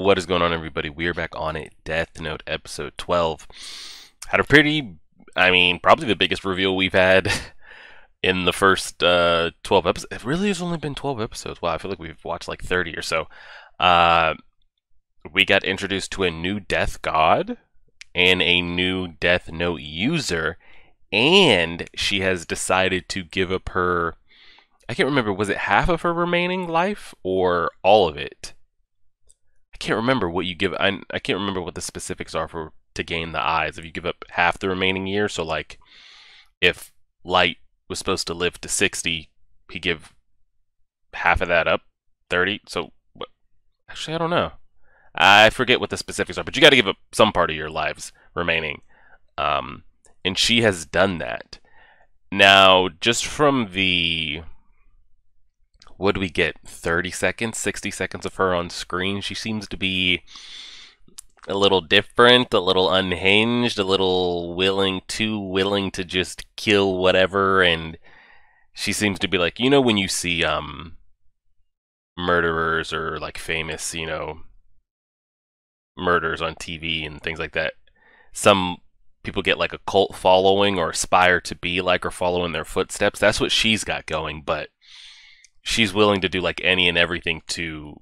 What is going on, everybody? We are back on it. Death Note episode 12. Had a pretty, probably the biggest reveal we've had in the first 12 episodes. It really has only been 12 episodes. Wow, I feel like we've watched like 30 or so. Uh, we got introduced to a new Death God and a new Death Note user, and she has decided to give up her. I can't remember, was it half of her remaining life or all of it? I can't remember what you give. I can't remember what the specifics are for to gain the eyes. If you give up half the remaining year, so like if Light was supposed to live to 60, he give half of that up, 30. So actually, I don't know. I forget what the specifics are, but you got to give up some part of your lives remaining. Um, and she has done that. Now, just from the what do we get? 30 seconds, 60 seconds of her on screen. She seems to be a little different, a little unhinged, a little too willing to just kill whatever. And she seems to be like, when you see murderers or like famous, murders on TV and things like that, some people get like a cult following or aspire to be like or follow in their footsteps. That's what she's got going, but she's willing to do like any and everything to,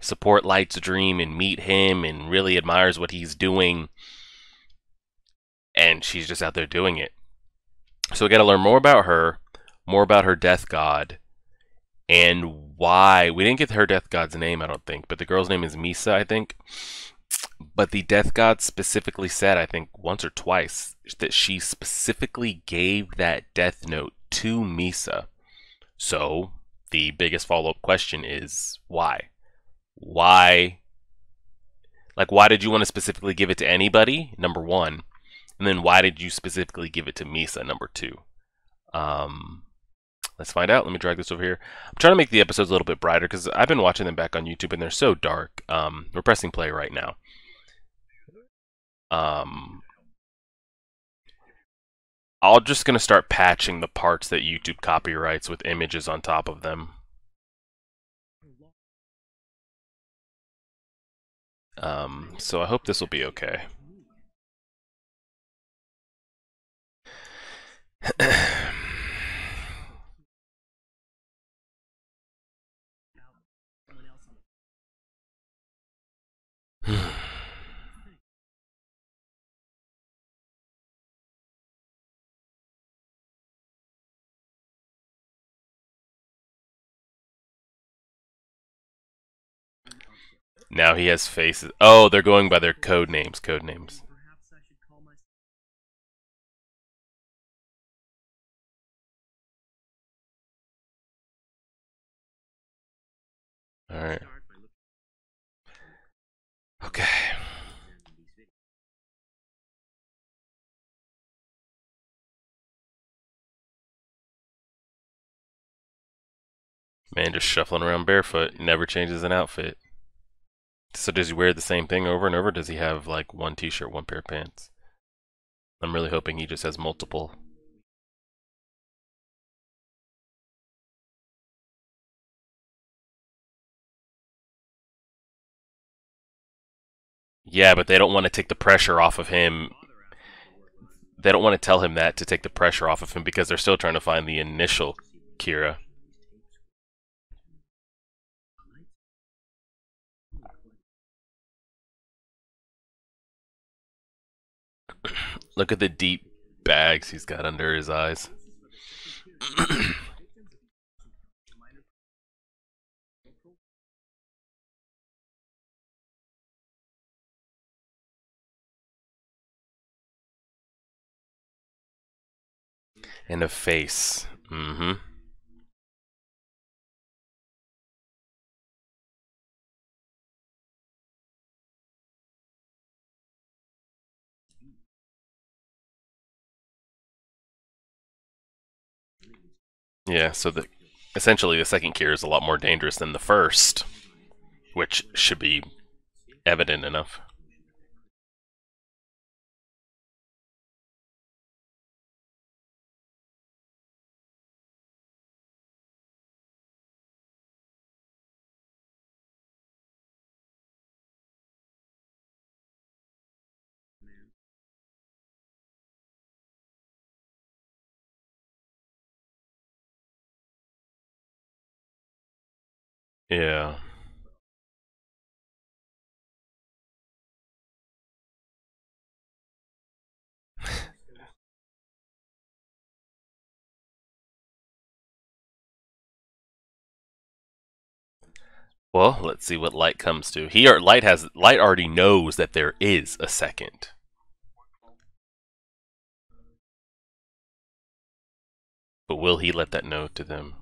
support Light's dream and meet him and really admires what he's doing. And she's just out there doing it. So we got to learn more about her Death God, and why. We didn't get her Death God's name, I don't think, but the girl's name is Misa, I think. But the Death God specifically said, I think once or twice, that she specifically gave that Death Note to Misa. So the biggest follow-up question is why? Why? Like, why did you want to specifically give it to anybody? Number one. And then why did you specifically give it to Misa? Number two. Let's find out. Let me drag this over here. I'm trying to make the episodes a little bit brighter because I've been watching them back on YouTube and they're so dark. We're pressing play right now. I'm just going to start patching the parts that YouTube copyrights with images on top of them. So I hope this will be okay. Now he has faces. Oh, they're going by their code names. Code names. All right. Okay. Man just shuffling around barefoot. Never changes an outfit. So does he wear the same thing over and over? Does he have like one t-shirt, one pair of pants? I'm really hoping he just has multiple. Yeah, but they don't want to take the pressure off of him. They don't want to tell him that to take the pressure off of him because they're still trying to find the initial Kira. Look at the deep bags he's got under his eyes. And a face. Mm-hmm. Yeah, so essentially the second Kira is a lot more dangerous than the first, which should be evident enough. Yeah. Well, let's see what Light comes to. Light already knows that there is a second. But will he let that know to them?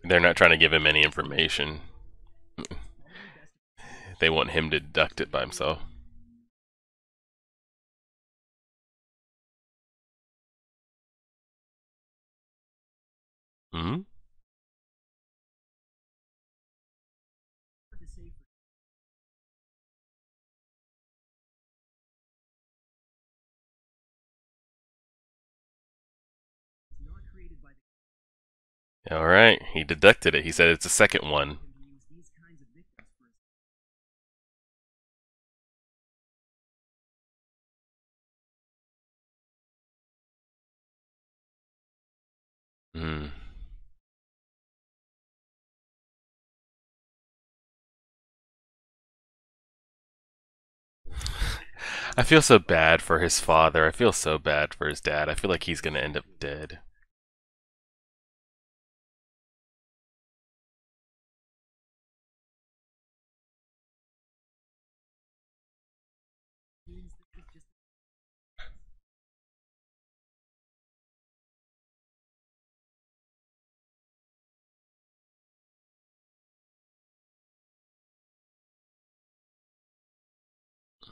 They're not trying to give him any information. They want him to deduct it by himself. Hmm. All right, he deducted it. He said it's the second one. Hmm. I feel so bad for his father. I feel so bad for his dad. I feel like he's gonna end up dead.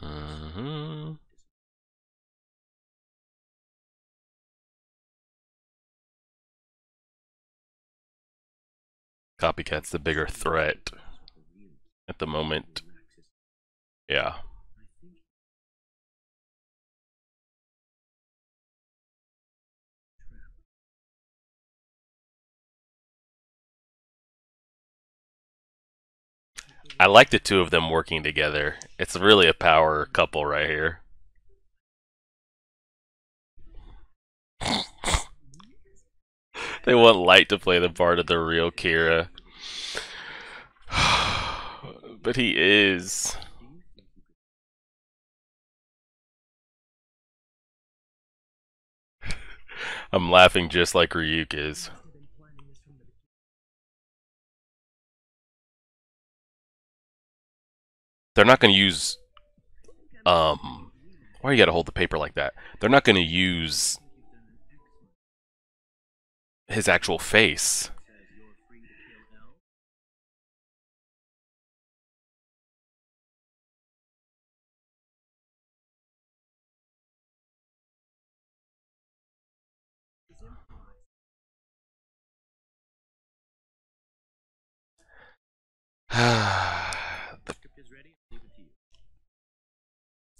Hmm. Copycat's the bigger threat at the moment. Yeah. I like the two of them working together. It's really a power couple right here. They want Light to play the part of the real Kira. But he is. I'm laughing just like Ryuk is. They're not going to use. Why you got to hold the paper like that? They're not going to use his actual face.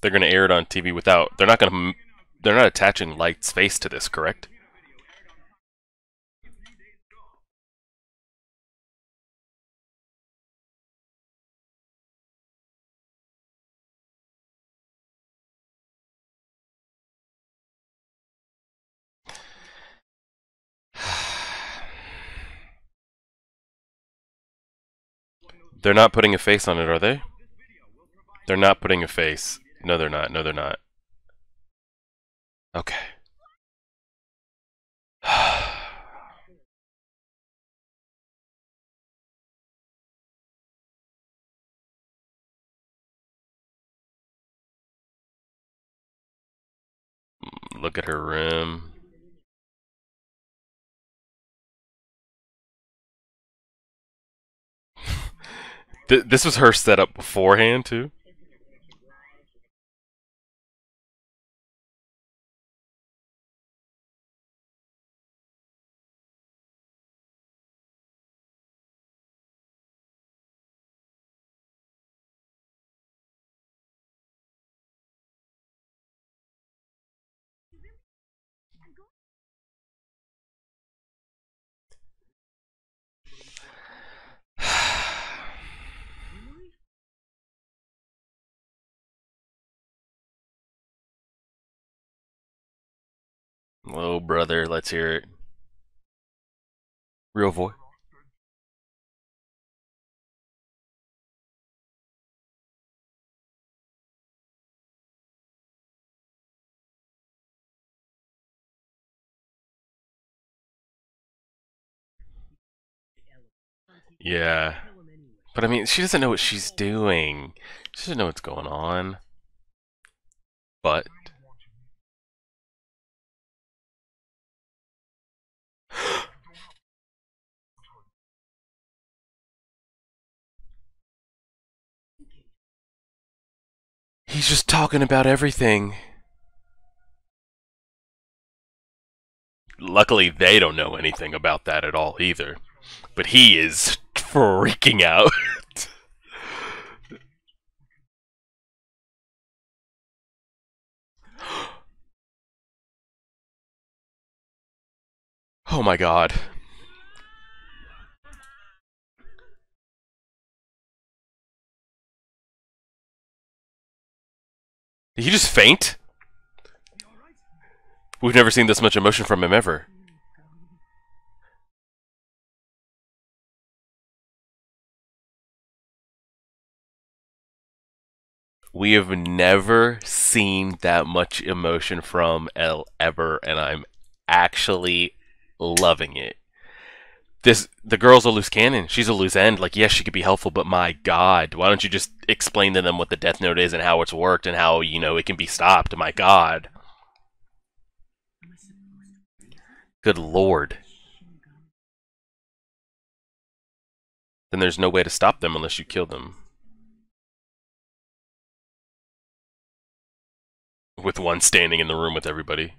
They're going to air it on TV without. They're not going to. They're not attaching Light's face to this, correct? They're not putting a face on it, are they? They're not putting a face. No, they're not. No, they're not. Okay. Look at her rim. This was her setup beforehand, too. Oh, brother, let's hear it. Real voice. Yeah. But I mean, she doesn't know what she's doing. She doesn't know what's going on. But he's just talking about everything. Luckily, they don't know anything about that at all either. But he is freaking out. Oh my god. Did he just faint? We've never seen this much emotion from him ever. We have never seen that much emotion from Elle ever, and I'm actually loving it. The girl's a loose cannon. She's a loose end. Like, yes, she could be helpful, but my god, why don't you just explain to them what the Death Note is and how it's worked and how, it can be stopped? My god. Good lord. Then there's no way to stop them unless you kill them. With one standing in the room with everybody.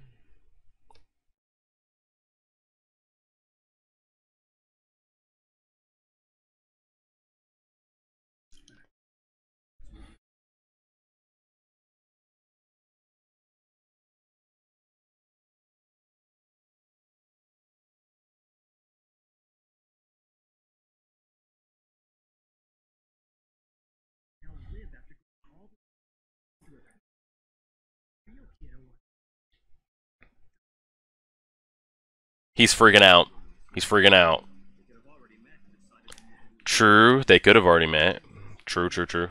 He's freaking out. He's freaking out. True, they could have already met. True, true, true.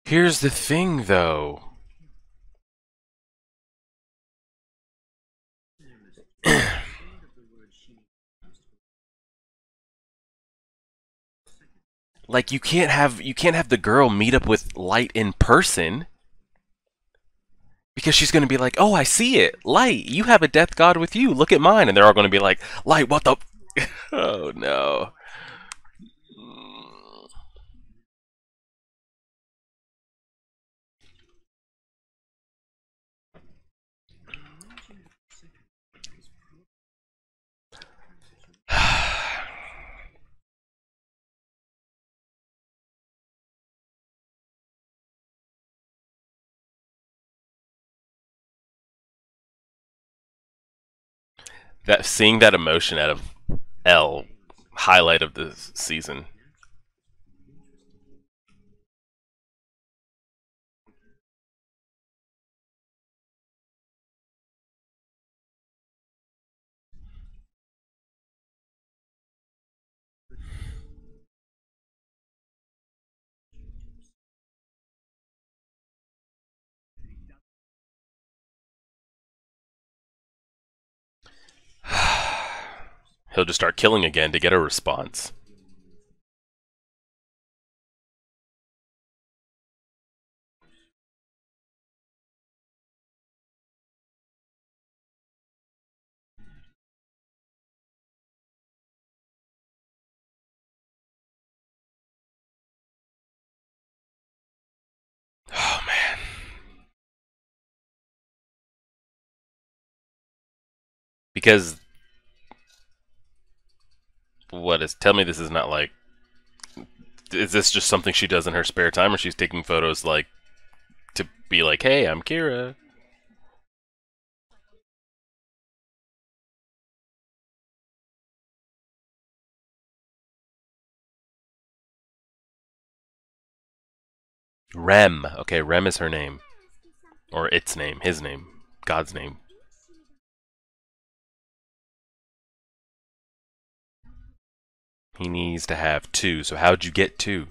Here's the thing, though. Like, you can't have the girl meet up with Light in person because she's going to be like, "Oh, I see it. Light, you have a death god with you. Look at mine." And they're all going to be like, "Light, what the Oh no. That seeing that emotion out of Elle, highlight of the season. He'll just start killing again to get a response. Oh man. Because tell me this is not like, is this just something she does in her spare time, or she's taking photos like to be like, hey, I'm Kira? Rem. Okay, Rem is her name. Or its name, his name, God's name. He needs to have two. So how'd you get two?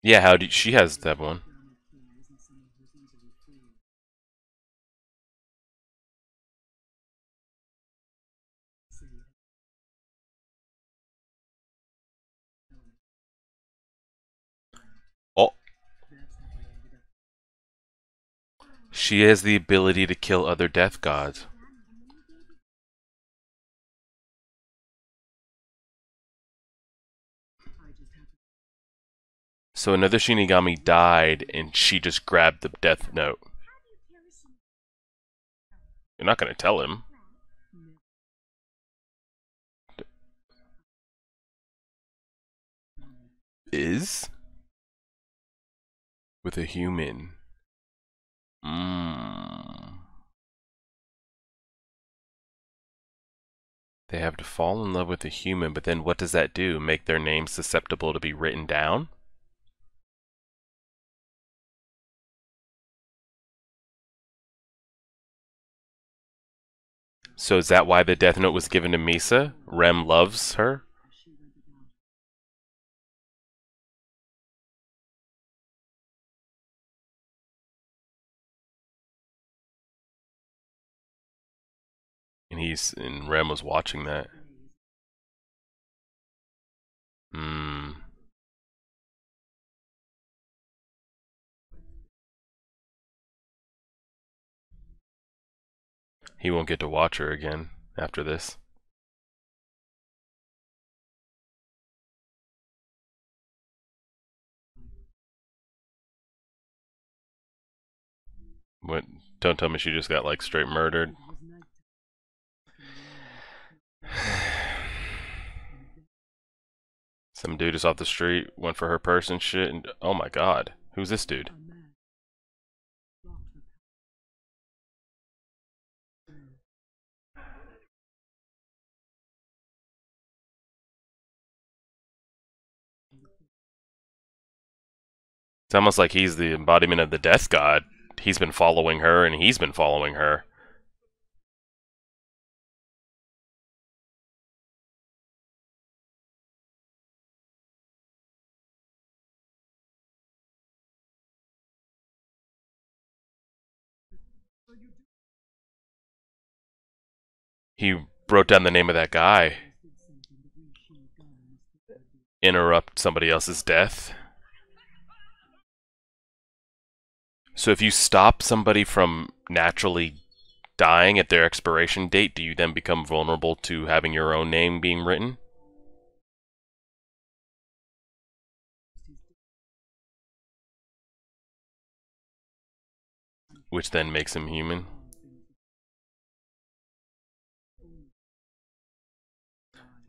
Yeah, how did she has to have one? Oh, she has the ability to kill other death gods. So another Shinigami died, and she just grabbed the death note. You're not gonna tell him. Is? With a human. Mmm. They have to fall in love with a human, but then what does that do? Make their name susceptible to be written down? So is that why the death note was given to Misa? Rem loves her? And Rem was watching that. Hmm. He won't get to watch her again after this. What? Don't tell me she just got like straight murdered. Some dude is off the street, went for her purse and shit, and oh my god, who's this dude? It's almost like he's the embodiment of the death god. He's been following her, and he's been following her. He wrote down the name of that guy. Interrupt somebody else's death. So if you stop somebody from naturally dying at their expiration date, do you then become vulnerable to having your own name being written? Which then makes him human?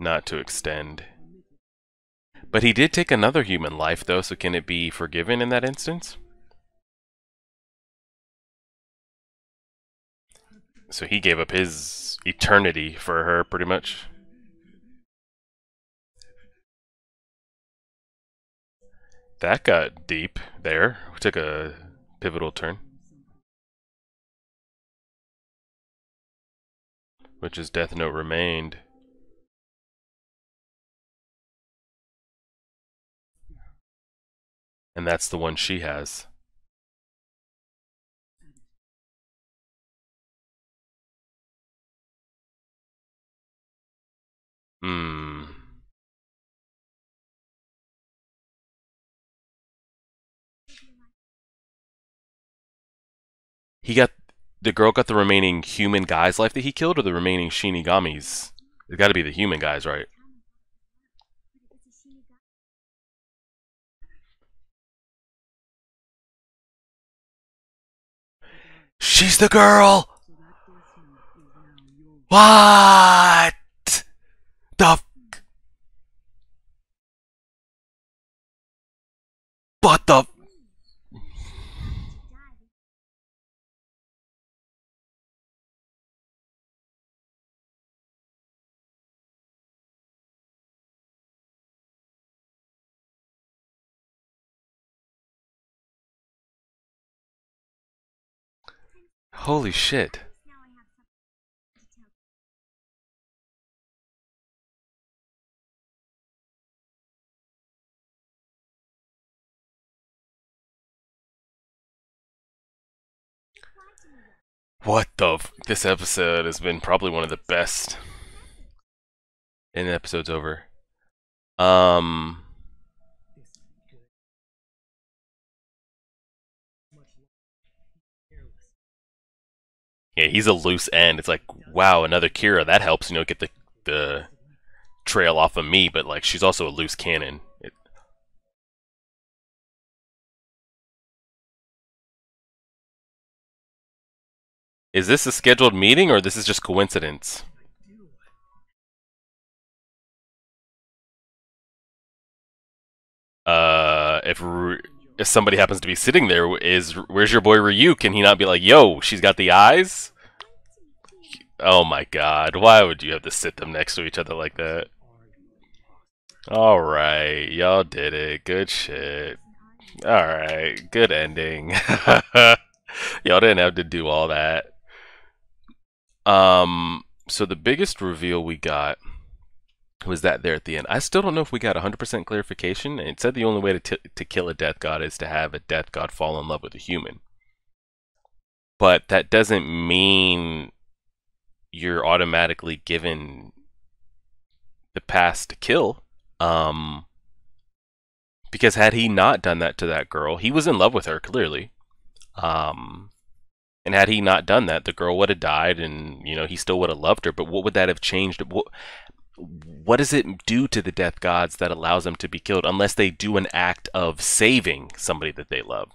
Not to extend. But he did take another human life, though, so can it be forgiven in that instance? So he gave up his eternity for her, pretty much. That got deep there. We took a pivotal turn. Which is Death Note remained. And that's the one she has. Hmm. He got the girl got the remaining human guy's life that he killed, or the remaining Shinigami's? It's got to be the human guys, right? She's the girl! What? The... What the... Holy shit. What the... This episode has been probably one of the best in the episode's over. Yeah, he's a loose end. It's like, wow, another Kira. That helps, get the trail off of me, but like she's also a loose cannon. Is this a scheduled meeting or this is just coincidence? If somebody happens to be sitting there, where's your boy Ryu? Can he not be like, yo, she's got the eyes? Oh my god, why would you have to sit them next to each other like that? Alright, y'all did it. Good shit. Alright, good ending. Y'all didn't have to do all that. So the biggest reveal we got was that there at the end. I still don't know if we got 100% clarification. It said the only way to kill a death god is to have a death god fall in love with a human. But that doesn't mean you're automatically given the pass to kill. Because had he not done that to that girl, he was in love with her, clearly. And had he not done that, the girl would have died and, he still would have loved her. But what would that have changed? What does it do to the death gods that allows them to be killed unless they do an act of saving somebody that they love?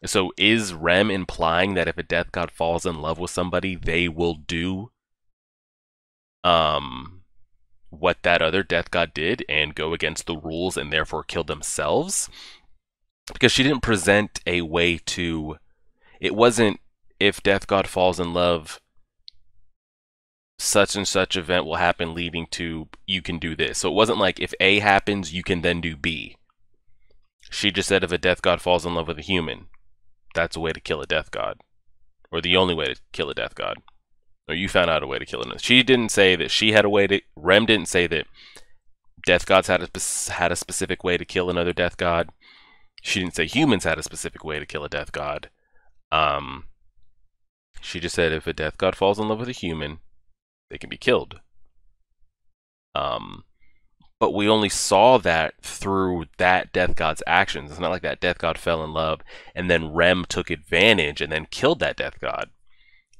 So is Rem implying that if a death god falls in love with somebody, they will do what that other death god did and go against the rules and therefore kill themselves? Because she didn't present a way to... It wasn't, if death god falls in love, such and such event will happen leading to you can do this. So it wasn't like if A happens, you can then do B. She just said if a death god falls in love with a human, that's a way to kill a death god. Or the only way to kill a death god. Or you found out a way to kill it. She didn't say that she had a way to... Rem didn't say that death gods had a specific way to kill another death god. She didn't say humans had a specific way to kill a death god. She just said if a death god falls in love with a human, they can be killed. But we only saw that through that death god's actions. It's not like that death god fell in love and then Rem took advantage and then killed that death god.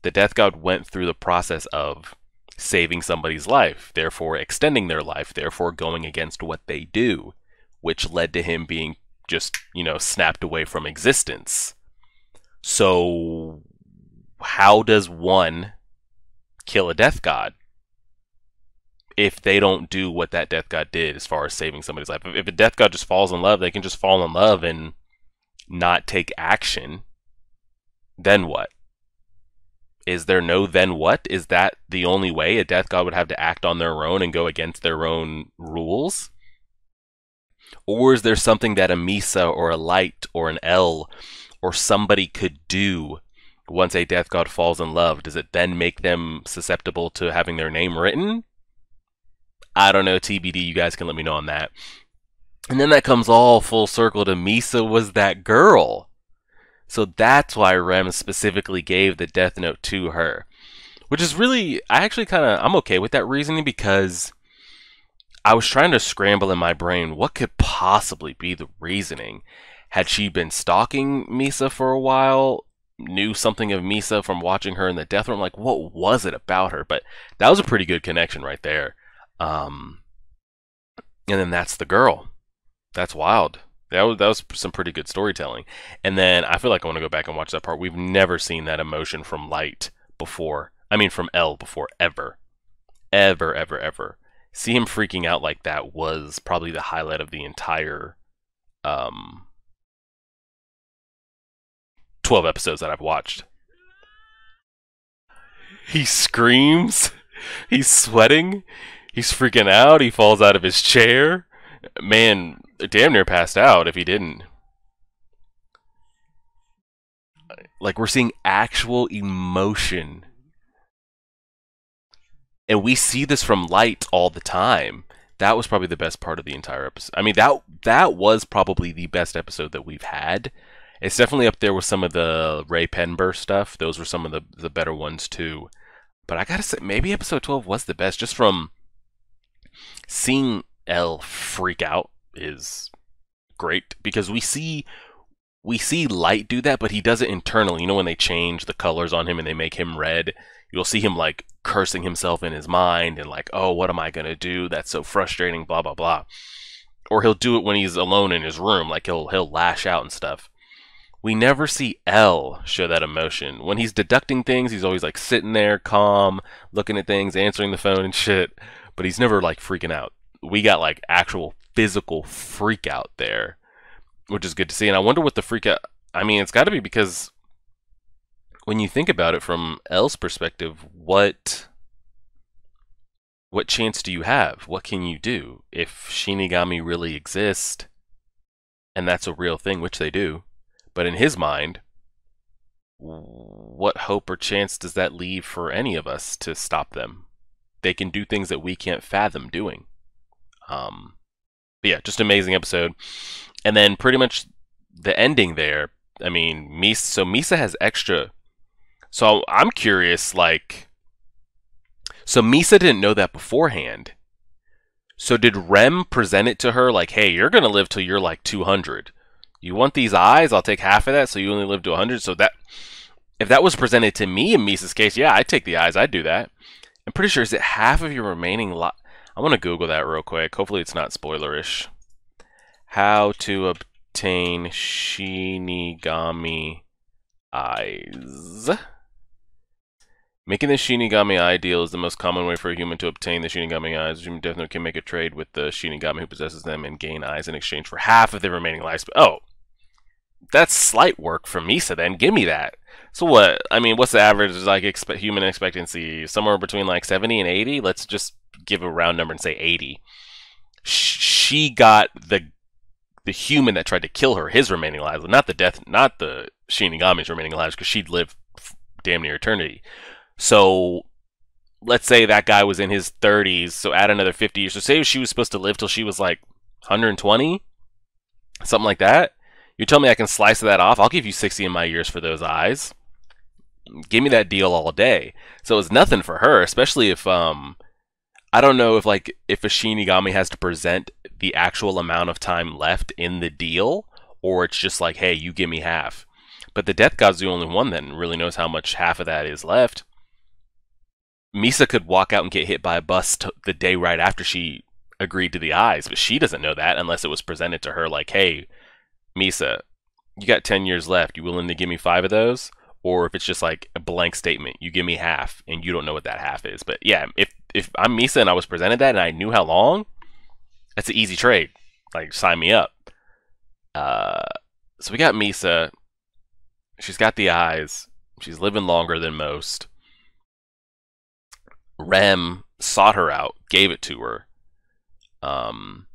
The death god went through the process of saving somebody's life, therefore extending their life, therefore going against what they do, which led to him being just, snapped away from existence. So how does one kill a death god if they don't do what that death god did as far as saving somebody's life? If a death god just falls in love, they can just fall in love and not take action. Then what? Is there no then what? Is that the only way a death god would have to act on their own and go against their own rules? Or is there something that a Misa or a Light or an L or somebody could do once a death god falls in love? Does it then make them susceptible to having their name written? I don't know, TBD, you guys can let me know on that. And then that comes all full circle to Misa was that girl. So that's why Rem specifically gave the death note to her. Which is really, I'm okay with that reasoning, because I was trying to scramble in my brain, what could possibly be the reasoning? Had she been stalking Misa for a while? Knew something of Misa from watching her in the death room? Like, what was it about her? But that was a pretty good connection right there. And then that's the girl. That's wild. That was some pretty good storytelling. And then I feel like I want to go back and watch that part. We've never seen that emotion from Light before. I mean, from L before, ever, ever, ever, ever. See him freaking out like that was probably the highlight of the entire um 12 episodes that I've watched. He screams. He's sweating. He's freaking out. He falls out of his chair. Man, damn near passed out if he didn't. Like, we're seeing actual emotion. And we see this from Light all the time. That was probably the best part of the entire episode. I mean, that was probably the best episode that we've had. It's definitely up there with some of the Ray Penber stuff. Those were some of the better ones too. But I gotta say, maybe episode 12 was the best, just from seeing L freak out is great, because we see Light do that, but he does it internally. You know, when they change the colors on him and they make him red, you'll see him like cursing himself in his mind and like, oh, what am I gonna do? That's so frustrating, blah blah blah. Or he'll do it when he's alone in his room, like he'll lash out and stuff. We never see L show that emotion. When he's deducting things, he's always like sitting there, calm, looking at things, answering the phone and shit. But he's never like freaking out. We got like actual physical freak out there, which is good to see. And I wonder what the freak out. I mean, it's got to be because when you think about it from L's perspective, what chance do you have? What can you do if Shinigami really exist and that's a real thing, which they do? But in his mind, what hope or chance does that leave for any of us to stop them? They can do things that we can't fathom doing. But yeah, just amazing episode. And then pretty much the ending there. I mean, Misa has extra. So I'm curious, like, so Misa didn't know that beforehand. So did Rem present it to her like, hey, you're gonna live till you're like 200. You want these eyes? I'll take half of that, so you only live to 100. So that, if that was presented to me in Misa's case, yeah, I'd take the eyes. I'd do that. I'm pretty sure, is it half of your remaining life? I want to Google that real quick. Hopefully it's not spoilerish. How to obtain Shinigami eyes. Making the Shinigami ideal is the most common way for a human to obtain the Shinigami eyes. A human definitely can make a trade with the Shinigami who possesses them and gain eyes in exchange for half of their remaining lives. Oh, that's slight work from Misa then. Give me that. So what? I mean, what's the average like human expectancy? Somewhere between like 70 and 80? Let's just give a round number and say 80. She got the human that tried to kill her his remaining lives, not the Shinigami's remaining lives, because she'd live damn near eternity. So let's say that guy was in his 30s, so add another 50 years. So say she was supposed to live till she was like 120, something like that. You tell me I can slice that off. I'll give you 60 of my years for those eyes. Give me that deal all day. So it's nothing for her, especially if I don't know if if a Shinigami has to present the actual amount of time left in the deal, or it's just like, hey, you give me half. But the Death God's the only one that really knows how much half of that is left. Misa could walk out and get hit by a bus the day right after she agreed to the eyes, but she doesn't know that unless it was presented to her like, hey, Misa, you got 10 years left. You willing to give me 5 of those? Or if it's just like a blank statement, you give me half, and you don't know what that half is. But yeah, if I'm Misa and I was presented that and I knew how long, that's an easy trade. Like, sign me up. So we got Misa. She's got the eyes. She's living longer than most. Rem sought her out, gave it to her. And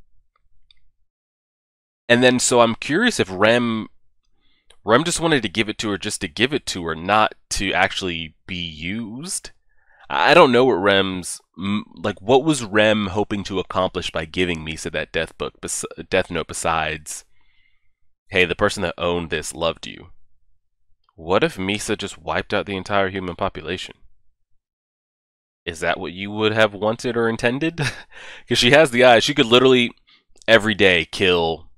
then, so I'm curious if Rem just wanted to give it to her just to give it to her, not to actually be used. I don't know what what was Rem hoping to accomplish by giving Misa that death note besides, hey, the person that owned this loved you. What if Misa just wiped out the entire human population? Is that what you would have wanted or intended? Because she has the eyes. She could literally every day kill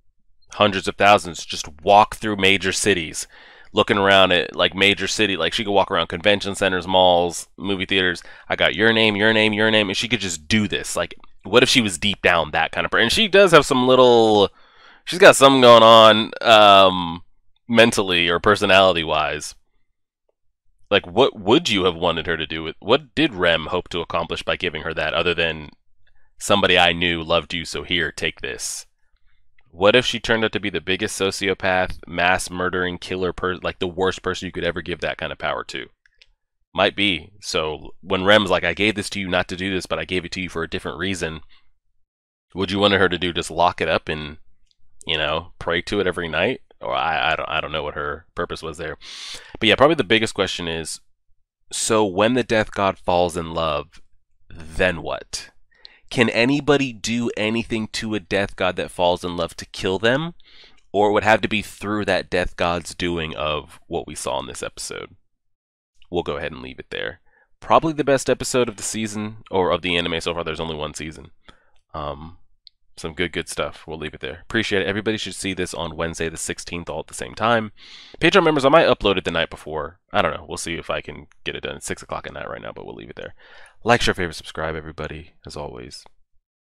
hundreds of thousands, just walk through major cities, looking around at like major city. Like, she could walk around convention centers, malls, movie theaters. I got your name, your name, your name. And she could just do this. Like, what if she was deep down that kind of person? And she does have some little she's got something going on, mentally or personality wise. Like, what would you have wanted her to do with? What did Rem hope to accomplish by giving her that, other than somebody I knew loved you, so here, take this? What if she turned out to be the biggest sociopath, mass murdering killer like the worst person you could ever give that kind of power to? Might be. So when Rem's like, I gave this to you not to do this, but I gave it to you for a different reason, would you want her to do just lock it up and, pray to it every night? Or I don't know what her purpose was there. But yeah, probably the biggest question is, so when the death god falls in love, then what? Can anybody do anything to a death god that falls in love to kill them? Or it would have to be through that death god's doing of what we saw in this episode. We'll go ahead and leave it there. Probably the best episode of the season, or of the anime so far. There's only one season. Some good stuff. We'll leave it there. Appreciate it. Everybody should see this on Wednesday the 16th all at the same time. Patreon members, I might upload it the night before. I don't know. We'll see if I can get it done at 6 o'clock at night right now, but we'll leave it there. Like, share, favorite, subscribe, everybody, as always.